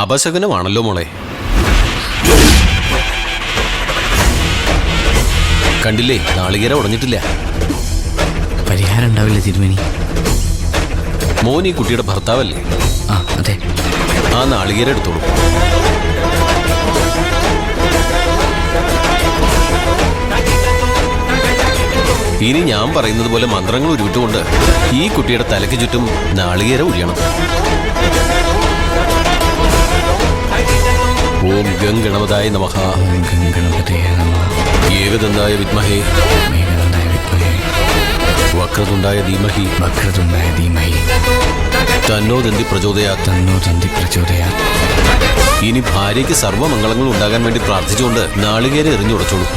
അപശകനമാണല്ലോ മോളെ. കണ്ടില്ലേ, നാളികേര ഉടഞ്ഞിട്ടില്ല. പരിഹാരം ഉണ്ടാവില്ല തിരുമേനി. മോൻ ഈ കുട്ടിയുടെ ഭർത്താവല്ലേ? ആ അതെ. ആ നാളികേര എടുത്തോളൂ. ഇനി ഞാൻ പറയുന്നത് പോലെ മന്ത്രങ്ങൾ ഉരുവിട്ടുകൊണ്ട് ഈ കുട്ടിയുടെ തലയ്ക്ക് ചുറ്റും നാളികേര ഒഴിയണം. ഓം ഗംഗണപതായ നമഃ. ഏകദന്തായ വിദ്മഹേ വക്രതുണ്ടായ ധീമഹി തന്നോ ദന്തി പ്രചോദയാത്. ഇനി ഭാര്യയ്ക്ക് സർവ്വമംഗളങ്ങളും ഉണ്ടാകാൻ വേണ്ടി പ്രാർത്ഥിച്ചുകൊണ്ട് നാളികേര എറിഞ്ഞുടച്ചോളൂ.